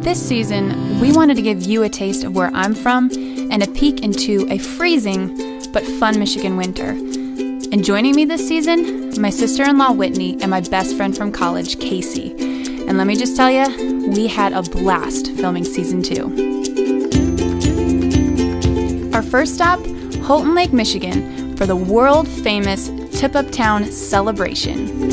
This season, we wanted to give you a taste of where I'm from and a peek into a freezing but fun Michigan winter. And joining me this season, my sister-in-law Whitney and my best friend from college, Casey. And let me just tell you, we had a blast filming season 2. Our first stop, Houghton Lake, Michigan, for the world-famous Tip-Up Town celebration.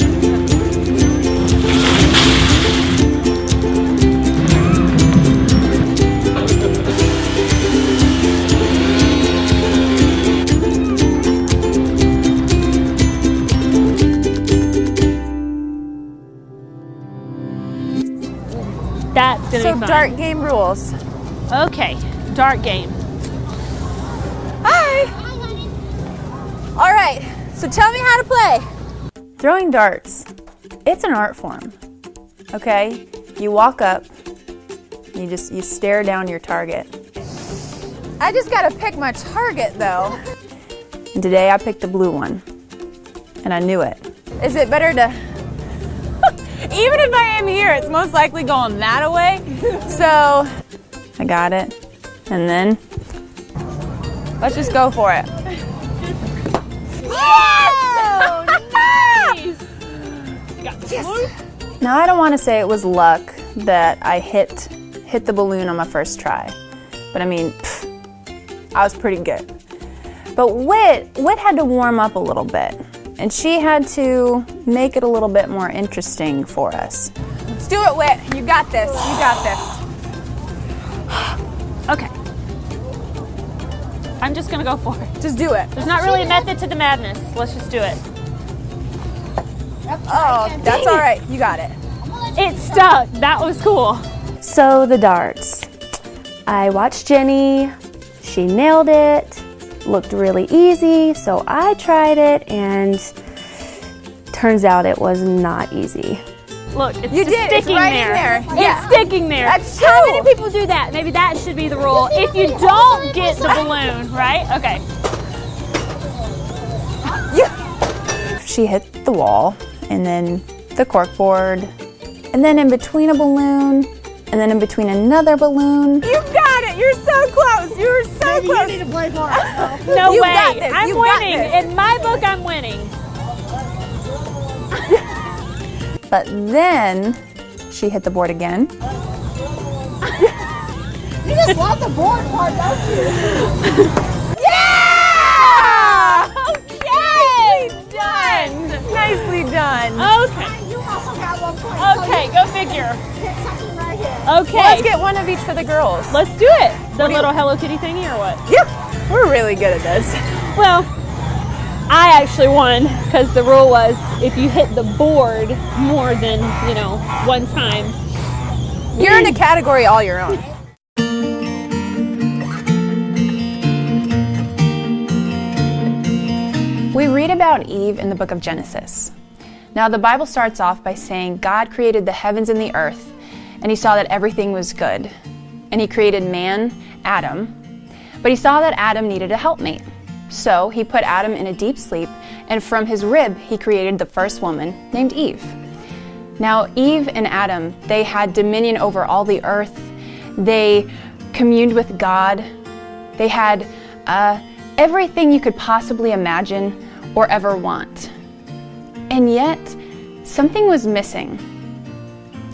That's gonna be fun. So dart game rules. Okay, dart game. Hi. All right, so tell me how to play. Throwing darts, it's an art form, okay? You walk up, you stare down your target. I just gotta pick my target though. And today I picked the blue one, and I knew it. Is it better to, even if I am here, it's most likely going that way. So, I got it, and then, let's just go for it. Oh, nice! You got the blue? Now, I don't want to say it was luck that I hit the balloon on my first try, but I mean, I was pretty good. But Whit had to warm up a little bit, and she had to make it a little bit more interesting for us. Let's do it, Whit. You got this. You got this. Okay. I'm just gonna go for it. Just do it. There's not really a method to the madness. Let's just do it. Oh, that's all right. You got it. It stuck. That was cool. So the darts. I watched Jenny. She nailed it. Looked really easy, so I tried it, and turns out it was not easy. Look, it's You just did. sticking It's right there. in there. It's Yeah. sticking there. That's How true. many people do that? Maybe that should be the rule. If you don't get the balloon, right? Okay. She hit the wall, and then the corkboard, and then in between a balloon, and then in between another balloon. You got it! You're so close! You were so close! You need to play more. No You way. got this. I'm You got winning. this. In my book, I'm winning. But then she hit the board again. You just love the board part, don't you? Yeah! Yay! Done! Nicely done. Okay. You also got 1 point. Okay, go figure. Hit something right here. Okay. Well, let's get one of each for the girls. Let's do it. The little Hello Kitty thingy or what? Yeah, we're really good at this. Well, I actually won because the rule was if you hit the board more than, one time. You're in a category all your own. We read about Eve in the book of Genesis. Now, the Bible starts off by saying God created the heavens and the earth, and he saw that everything was good. And he created man, Adam, but he saw that Adam needed a helpmate. So he put Adam in a deep sleep, and from his rib he created the first woman named Eve. Now, Eve and Adam, they had dominion over all the earth. They communed with God. They had everything you could possibly imagine or ever want. And yet, something was missing.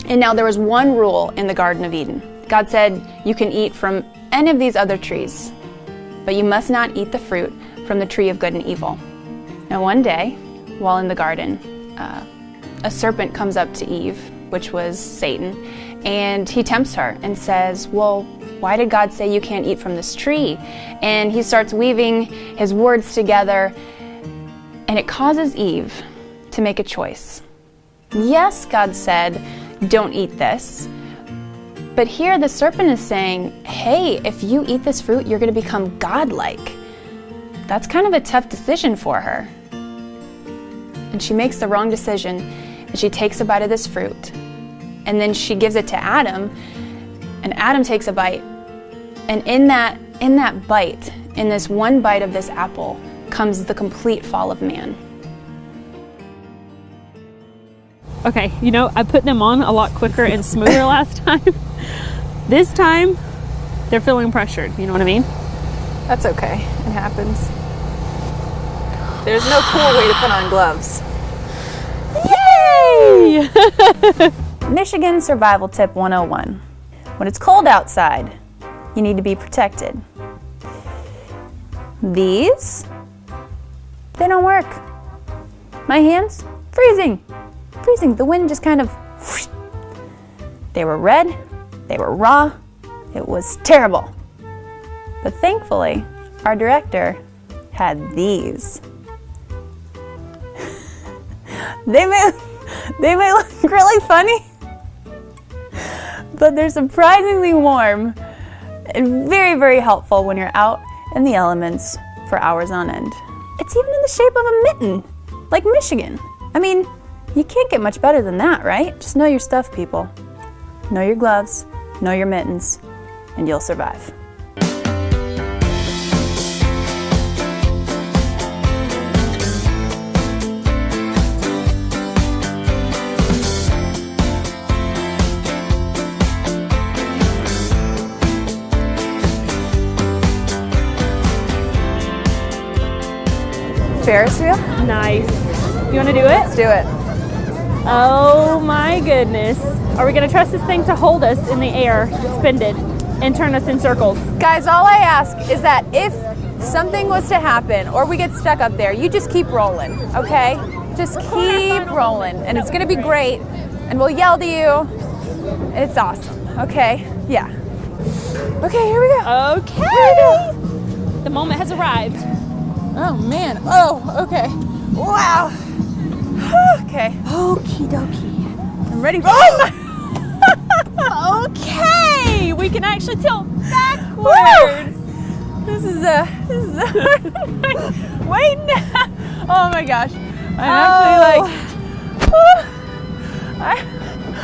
And now there was one rule in the Garden of Eden. God said, you can eat from any of these other trees, but you must not eat the fruit from the tree of good and evil. Now one day, while in the garden, a serpent comes up to Eve, which was Satan, and he tempts her and says, well, why did God say you can't eat from this tree? And he starts weaving his words together, and it causes Eve to make a choice. Yes, God said, don't eat this. But here the serpent is saying, hey, if you eat this fruit, you're going to become godlike. That's kind of a tough decision for her. And she makes the wrong decision, and she takes a bite of this fruit. And then she gives it to Adam, and Adam takes a bite. And in that bite, in this one bite of this apple, comes the complete fall of man. Okay, I put them on a lot quicker and smoother last time. This time, they're feeling pressured. You know what I mean? That's okay. It happens. There's no cool way to put on gloves. Yay! Michigan Survival Tip 101. When it's cold outside, you need to be protected. These, they don't work. My hands, freezing. Freezing. The wind just kind of, whoosh. They were red, they were raw. It was terrible. But thankfully, our director had these. They may look really funny, but they're surprisingly warm and very, very helpful when you're out in the elements for hours on end. It's even in the shape of a mitten, like Michigan. I mean, you can't get much better than that, right? Just know your stuff, people. Know your gloves, know your mittens, and you'll survive. Ferris wheel? Nice. You want to do it? Let's do it. Oh my goodness. Are we going to trust this thing to hold us in the air, suspended, and turn us in circles? Guys, all I ask is that if something was to happen or we get stuck up there, you just keep rolling, okay? Just keep rolling, and it's gonna be great, and we'll yell to you. It's awesome, okay? Yeah. Okay, here we go. Okay. Here we go. The moment has arrived. Oh man, oh, okay. Wow. Okay. Okie dokie. I'm ready. Oh my! Okay, we can actually tilt backwards. This is wait. Oh my gosh. I'm actually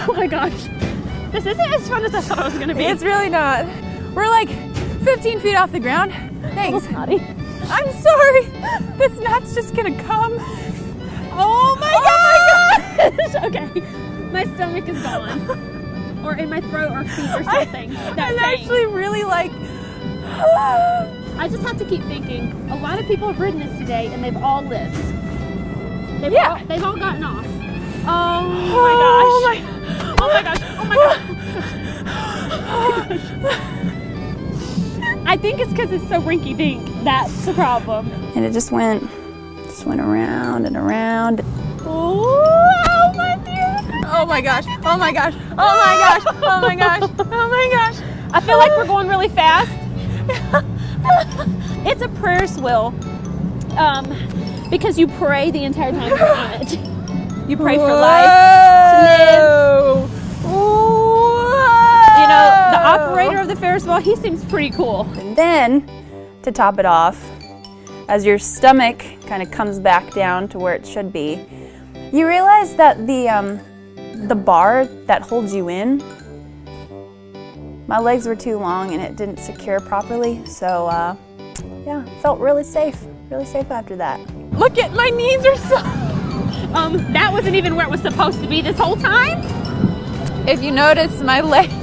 Oh my gosh. This isn't as fun as I thought it was going to be. It's really not. We're like 15 feet off the ground. Thanks. Naughty. I'm sorry. This knot's just gonna come. Oh my gosh. Okay. My stomach is gone. Or in my throat or feet or something. I'm actually really like... I just have to keep thinking. A lot of people have ridden this today and they've all lived. They've all gotten off. Oh my gosh. Oh my gosh. Oh my gosh. I think it's because it's so rinky-dink. That's the problem. And it just went around and around. Oh my dear. Oh my gosh. Oh my gosh. Oh my gosh. Oh my gosh. Oh my gosh. I feel like we're going really fast. It's a prayer swill. Because you pray the entire time you're on it. You pray for life to live. You know, the operator of the Ferris wheel, he seems pretty cool. And then, to top it off, as your stomach kind of comes back down to where it should be, you realize that the bar that holds you in, my legs were too long and it didn't secure properly. So, yeah, felt really safe after that. Look at my knees are so... That wasn't even where it was supposed to be this whole time? If you notice, my legs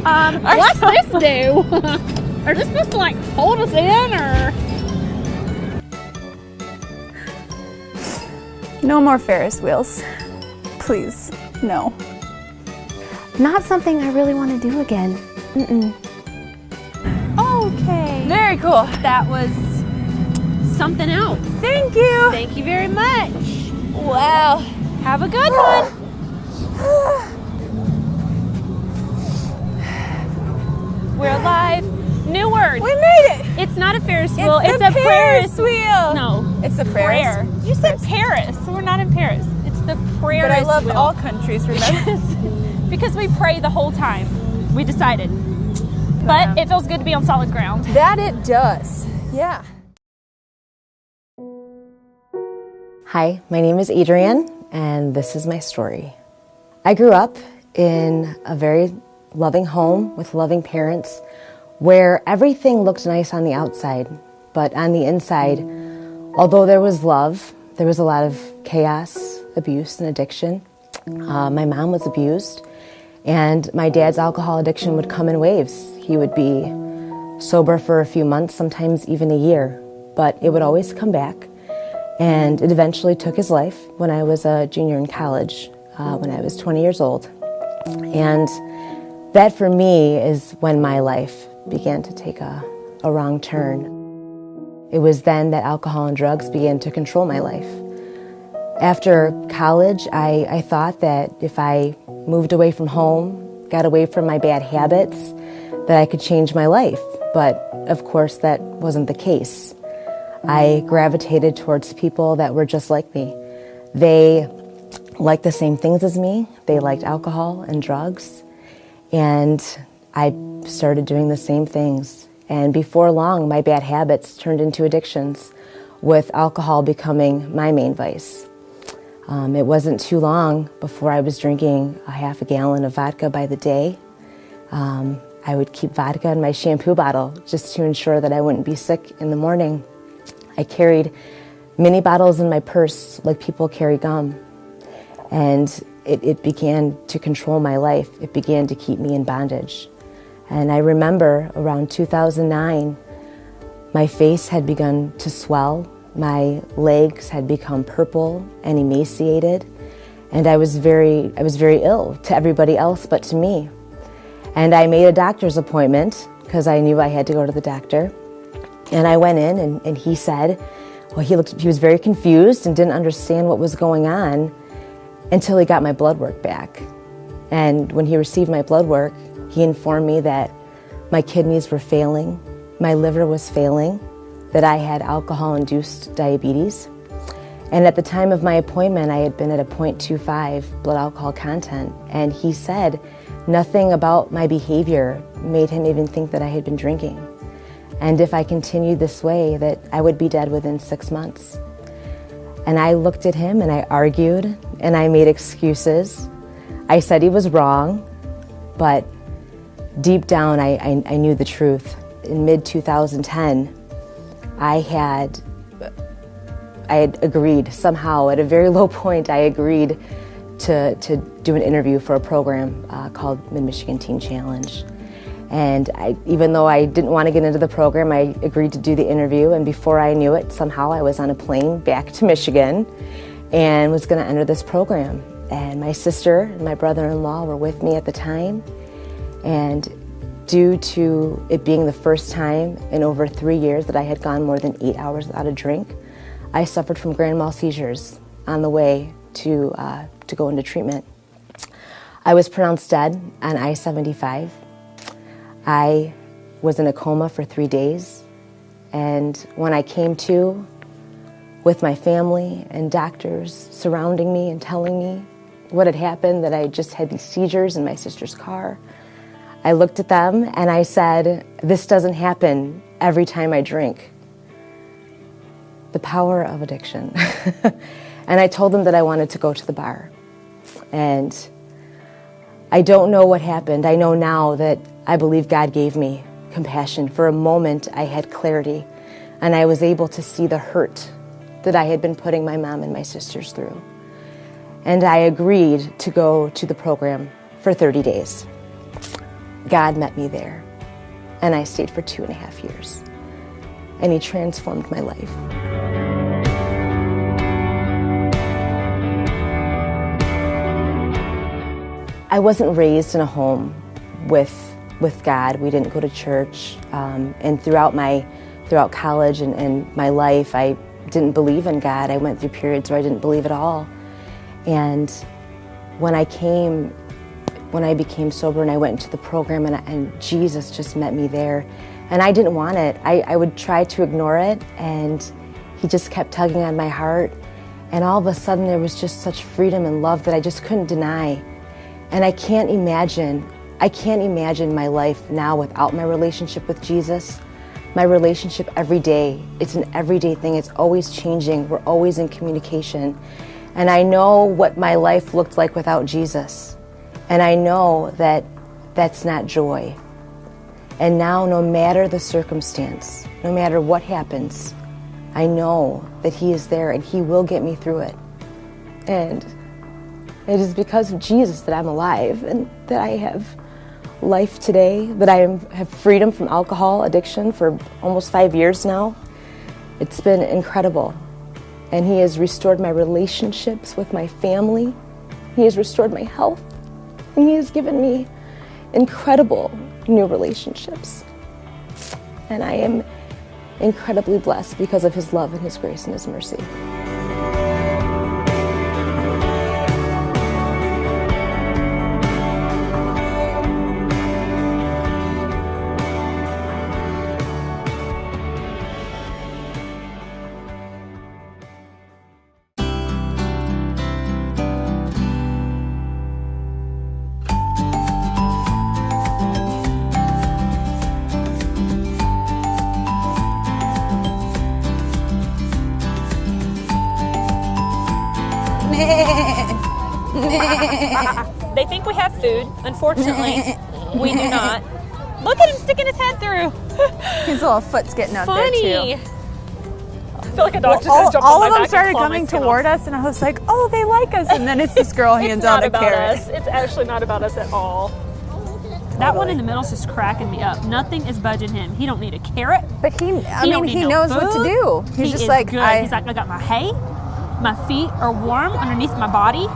what's this do? Are they supposed to like hold us in or? No more Ferris wheels. Please, no. Not something I really want to do again. Okay. Very cool. That was something else. Thank you. Thank you very much. Wow. Have a good one. We're alive. New word. We made it. It's not a Ferris wheel. It's a a Ferris wheel. No. It's a Prayer. You said Paris. So we're not in Paris. It's the prayer. But I love wheel. all countries, remember? Because we pray the whole time. We decided. But it feels good to be on solid ground. That it does. Yeah. Hi, my name is Adrienne, and this is my story. I grew up in a very loving home with loving parents where everything looked nice on the outside, but on the inside, although there was love, there was a lot of chaos, abuse, and addiction. My mom was abused, And my dad's alcohol addiction would come in waves. He would be sober for a few months, sometimes even a year, but it would always come back. And it eventually took his life when I was a junior in college, when I was 20 years old. And that for me is when my life began to take a wrong turn. It was then that alcohol and drugs began to control my life. After college, I thought that if I moved away from home, got away from my bad habits, that I could change my life. But of course, that wasn't the case. I gravitated towards people that were just like me. They liked the same things as me. They liked alcohol and drugs. And I started doing the same things. And before long, my bad habits turned into addictions, with alcohol becoming my main vice. It wasn't too long before I was drinking a half a gallon of vodka by the day. I would keep vodka in my shampoo bottle just to ensure that I wouldn't be sick in the morning. I carried mini bottles in my purse like people carry gum. And it began to control my life. It began to keep me in bondage. And I remember around 2009, my face had begun to swell. My legs had become purple and emaciated. And I was very ill to everybody else but to me. And I made a doctor's appointment because I knew I had to go to the doctor. And I went in and he said, well, he was very confused and didn't understand what was going on until he got my blood work back. And when he received my blood work, he informed me that my kidneys were failing, my liver was failing, that I had alcohol-induced diabetes. And at the time of my appointment, I had been at a 0.25 blood alcohol content. And he said nothing about my behavior made him even think that I had been drinking. And if I continued this way, that I would be dead within 6 months. And I looked at him and I argued and I made excuses. I said he was wrong, but deep down I knew the truth. In mid-2010, I had agreed somehow, at a very low point, I agreed to do an interview for a program called Mid-Michigan Teen Challenge. And even though I didn't want to get into the program, I agreed to do the interview. And before I knew it, somehow I was on a plane back to Michigan and was going to enter this program. And my sister and my brother-in-law were with me at the time. And due to it being the first time in over 3 years that I had gone more than 8 hours without a drink, I suffered from grand mal seizures on the way to go into treatment. I was pronounced dead on I-75. I was in a coma for 3 days, and when I came to, with my family and doctors surrounding me and telling me what had happened, that I just had these seizures in my sister's car, I looked at them and I said, this doesn't happen every time I drink. The power of addiction. And I told them that I wanted to go to the bar. And I don't know what happened. I know now that I believe God gave me compassion. For a moment, I had clarity, and I was able to see the hurt that I had been putting my mom and my sisters through. And I agreed to go to the program for 30 days. God met me there, and I stayed for 2.5 years, and He transformed my life. I wasn't raised in a home with God. We didn't go to church, and throughout college and my life, I didn't believe in God. I went through periods where I didn't believe at all. And when I became sober and I went into the program, and Jesus just met me there, and I didn't want it. I would try to ignore it, and He just kept tugging on my heart. And all of a sudden, there was just such freedom and love that I just couldn't deny. And I can't imagine my life now without my relationship with Jesus. My relationship every day, it's an everyday thing. It's always changing. We're always in communication. And I know what my life looked like without Jesus. And I know that that's not joy. And now, no matter the circumstance, no matter what happens, I know that He is there and He will get me through it. And It is because of Jesus that I'm alive and that I have life today, that I have freedom from alcohol addiction for almost 5 years now. It's been incredible. And He has restored my relationships with my family. He has restored my health. And He has given me incredible new relationships. And I am incredibly blessed because of His love and His grace and His mercy. They think we have food. Unfortunately, we do not. Look at him sticking his head through. His little foot's getting out Funny. there too. I feel like a dog just gonna jump on All my of them back started and claw my coming skin toward off. us, and I was like, "Oh, they like us." And then it's this girl hands It's not out a about carrot. us. It's actually not about us at all. That one in the middle's just cracking me up. Nothing is budging him. He don't need a carrot. But he don't need no knows what to food. do. He's He just is like, good. I He's like, I got my hay. My feet are warm underneath my body.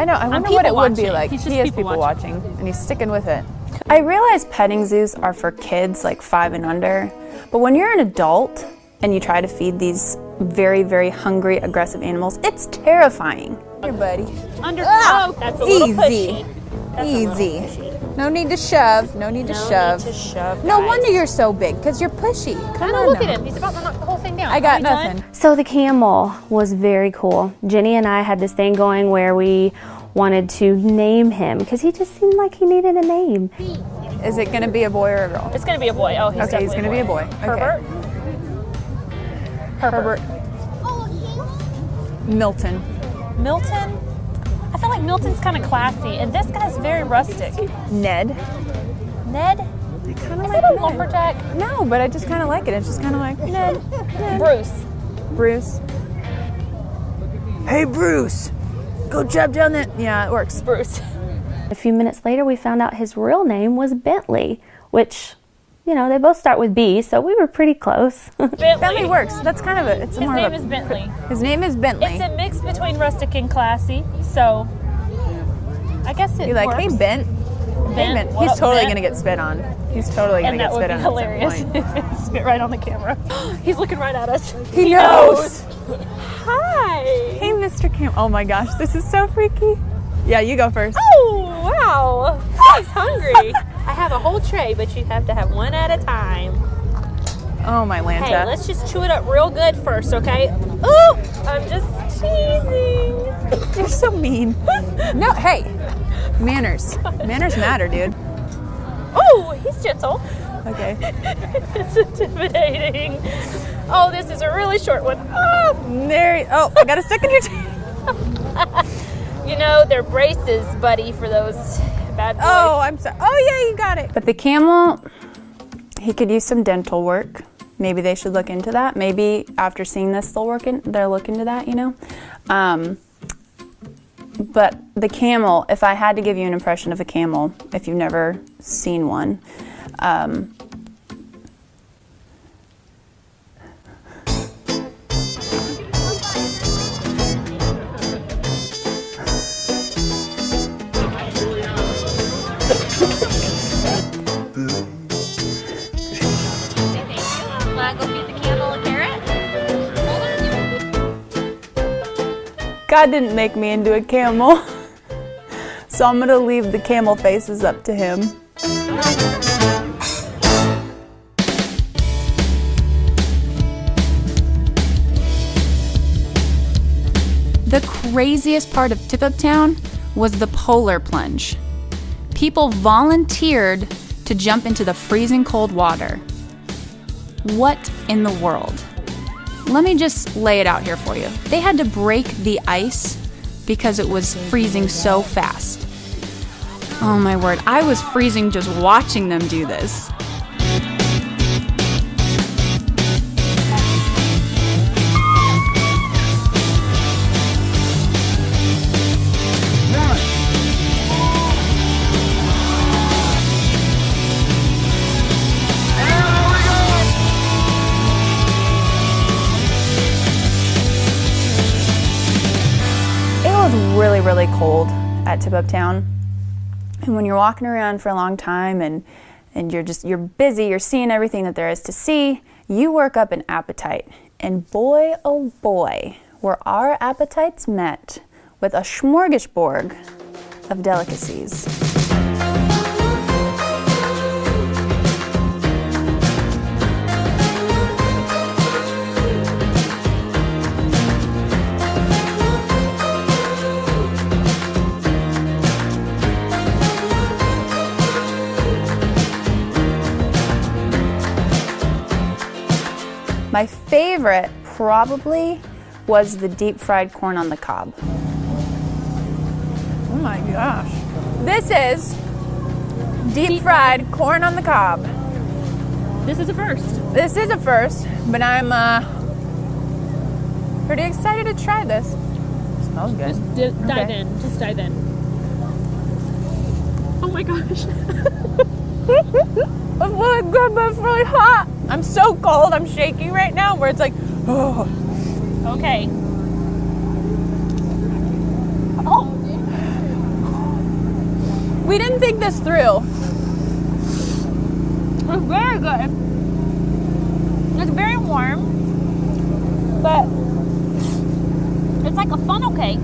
know. I wonder what it would be like. He's just He is people people watching, and he's sticking with it. I realize petting zoos are for kids like 5 and under, but when you're an adult and you try to feed these very, very hungry, aggressive animals, it's terrifying. Here, buddy. That's a little Easy. pushy. That's a little Easy. pushy. No need to shove. No need to shove. No guys. wonder you're so big, because you're pushy. Come I know, on look now. at him. He's about to knock the whole thing down. I got Are we done? nothing. So the camel was very cool. Jenny and I had this thing going where we wanted to name him because he just seemed like he needed a name. Is it going to be a boy or a girl? It's going to be a boy. Oh, he's Okay, he's definitely going to be a boy. Okay. Herbert. Milton. Milton. I feel like Milton's kind of classy, and this guy's very rustic. Ned. Ned? I kind of Is like that a Ned. lumberjack? No, but I just kind of like it. It's just kind of like Ned. Bruce. Bruce. Hey, Bruce. Go chop down that. Yeah, it works. Bruce. A few minutes later, we found out his real name was Bentley, which, you know, they both start with B, so we were pretty close. Bentley works. That's kind of it's His more name of a. is Bentley. His name is Bentley. It's a mix between rustic and classy, so I guess it You're like, works. hey, Bent. Hey, Ben, Bent. what He's up, totally Ben? going to get spit on. He's totally going And to that get would spit be on hilarious. at some point. Spit right on the camera. He's looking right at us. He knows. Hi. Hey, Mr. Cam. Oh my gosh, this is so freaky. Yeah, you go first. Oh, wow. He's hungry. I have a whole tray, but you have to have one at a time. Oh my Lanta. Hey, let's just chew it up real good first, okay? Ooh, I'm just teasing. You're so mean. No, hey. Manners. Manners matter, dude. Oh, he's gentle. Okay. It's intimidating. Oh, this is a really short one. Oh, I got a stick in your teeth. you know, they're braces, buddy, for those bad boys. Oh, I'm sorry. Oh, yeah, you got it. But the camel, he could use some dental work. Maybe they should look into that. Maybe after seeing this, they'll look into that, you know? But the camel, if I had to give you an impression of a camel, if you've never seen one, Want to go feed the camel a carrot? God didn't make me into a camel. So I'm gonna leave the camel faces up to him. The craziest part of Tip-Up Town was the polar plunge. People volunteered to jump into the freezing cold water. What in the world? Let me just lay it out here for you. They had to break the ice because it was freezing so fast. Oh my word, I was freezing just watching them do this. really cold at Tip-Up Town. And when you're walking around for a long time and you're busy, you're seeing everything that there is to see, you work up an appetite. And boy, oh boy, were our appetites met with a smorgasbord of delicacies. My favorite probably was the deep fried corn on the cob. Oh my gosh. This is deep fried corn on the cob. This is a first. This is a first, but I'm pretty excited to try this. It smells good. Just dive in. Just dive in. Oh my gosh. It's really good, but it's really hot. I'm so cold, I'm shaking right now, where it's like, oh. Okay. Oh. We didn't think this through. It's very good. It's very warm, but it's like a funnel cake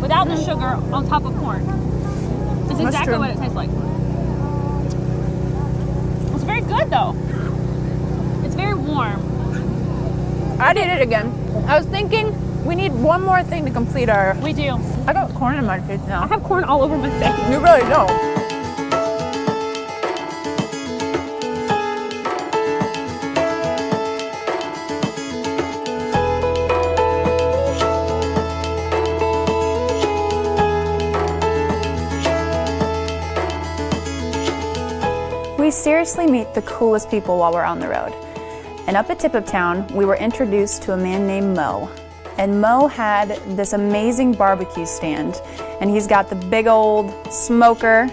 without the sugar on top of corn. It's exactly what it tastes like. It's very good though. It's very warm. I did it again. I was thinking we need one more thing to complete our... We do. I got corn in my face now. I have corn all over my face. You really don't. We seriously meet the coolest people while we're on the road. And up at Tip-Up Town, we were introduced to a man named Mo. And Mo had this amazing barbecue stand, and he's got the big old smoker.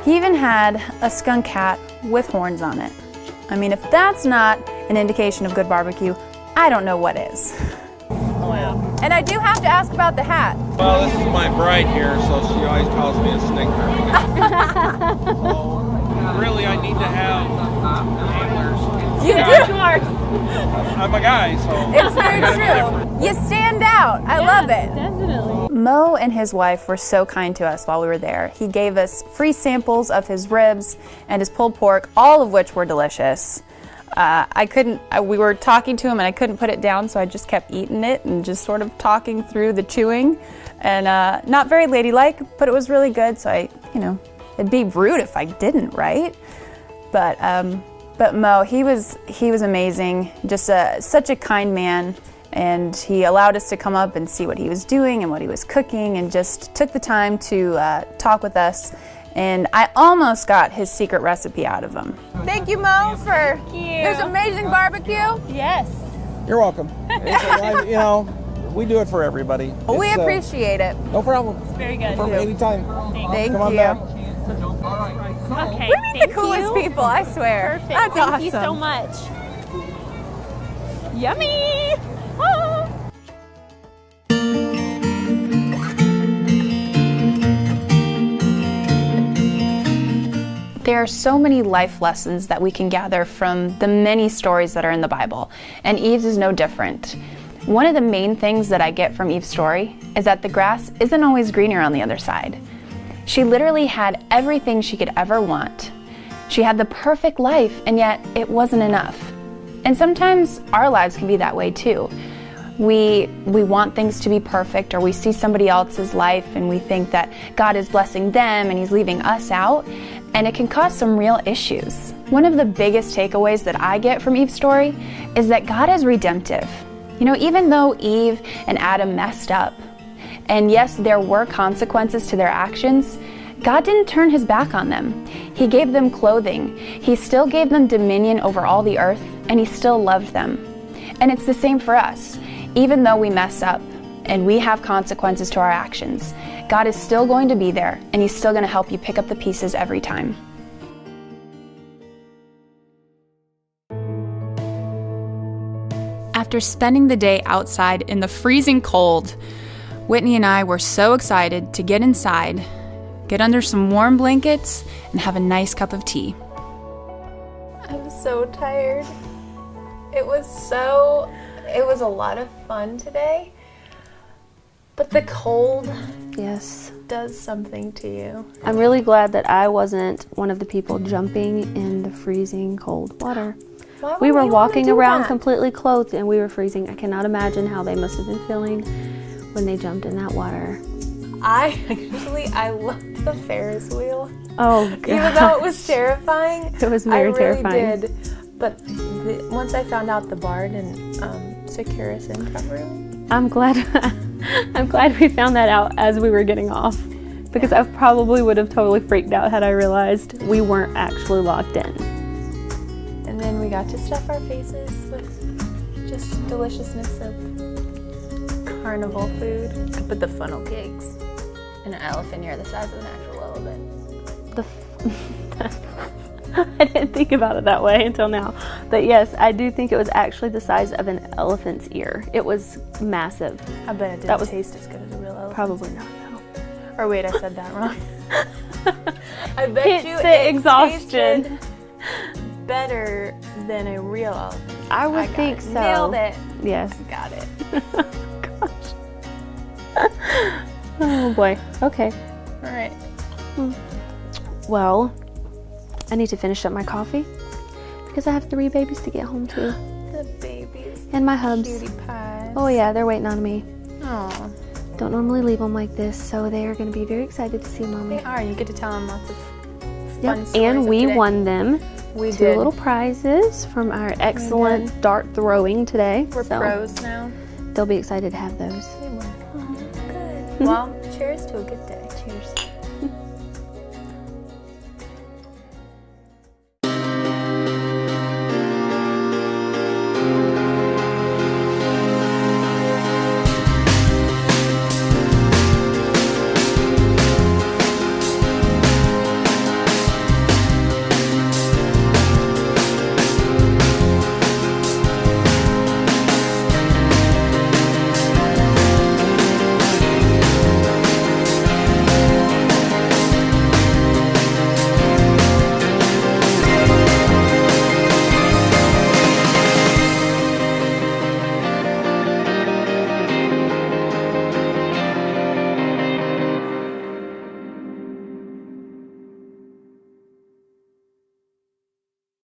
He even had a skunk hat with horns on it. I mean, if that's not an indication of good barbecue, I don't know what is. Wow. And I do have to ask about the hat. Well, this is my bride here, so she always calls me a stinker. So, really, I need to have antlers. You do? I'm a guy, so... It's very true. You stand out. I love it. Definitely. Mo and his wife were so kind to us while we were there. He gave us free samples of his ribs and his pulled pork, all of which were delicious. We were talking to him and I couldn't put it down, so I just kept eating it and just sort of talking through the chewing. And not very ladylike, but it was really good, so it'd be rude if I didn't, right? But Mo, he was amazing, just such a kind man, and he allowed us to come up and see what he was doing and what he was cooking, and just took the time to talk with us. And I almost got his secret recipe out of him. Thank you, Mo, for this amazing barbecue. Yes. You're welcome. We do it for everybody. We appreciate it. No problem. It's very good. From anytime. Thank Come on you. back. Okay. We meet the coolest people, I swear. Perfect. That's Thank awesome. you so much. Yummy. Ah. There are so many life lessons that we can gather from the many stories that are in the Bible, and Eve's is no different. One of the main things that I get from Eve's story is that the grass isn't always greener on the other side. She literally had everything she could ever want. She had the perfect life, and yet it wasn't enough. And sometimes our lives can be that way too. We want things to be perfect, or we see somebody else's life and we think that God is blessing them and He's leaving us out, and it can cause some real issues. One of the biggest takeaways that I get from Eve's story is that God is redemptive. Even though Eve and Adam messed up, and yes, there were consequences to their actions, God didn't turn His back on them. He gave them clothing. He still gave them dominion over all the earth, and He still loved them. And it's the same for us. Even though we mess up and we have consequences to our actions, God is still going to be there, and He's still going to help you pick up the pieces every time. After spending the day outside in the freezing cold, Whitney and I were so excited to get inside, get under some warm blankets, and have a nice cup of tea. I'm so tired. It was a lot of fun today, but the cold Yes. does something to you. I'm really glad that I wasn't one of the people jumping in the freezing cold water. Why We would were you wanna walking do around that? completely clothed and we were freezing. I cannot imagine how they must have been feeling when they jumped in that water. I loved the Ferris wheel. Oh, God. Even though it was terrifying. It was very I really terrifying. did. But once I found out the bar didn't secure us in properly. I'm glad we found that out as we were getting off, because I probably would have totally freaked out had I realized we weren't actually locked in. And then we got to stuff our faces with just deliciousness of carnival food. I put the funnel cakes in an elephant ear the size of an actual elephant. I didn't think about it that way until now. But yes, I do think it was actually the size of an elephant's ear. It was massive. I bet it didn't taste as good as a real elephant. Probably not, though. Or wait, I said that wrong. I bet It's you the it exhaustion. tasted better than a real elephant. I would got think it. so. Nailed it. Yes. Got it. Oh boy. Okay. All right. Well, I need to finish up my coffee because I have 3 babies to get home to. The babies. And my hubs. Cutie pies. Oh yeah, they're waiting on me. Aw. Don't normally leave them like this, so they are going to be very excited to see mommy. They are. You get to tell them lots of Yep. fun stories And of we today. won them We 2 did. little prizes from our excellent dart throwing today. We're so pros now. they'll be excited to have those. We won. Good. Well, cheers to a good day.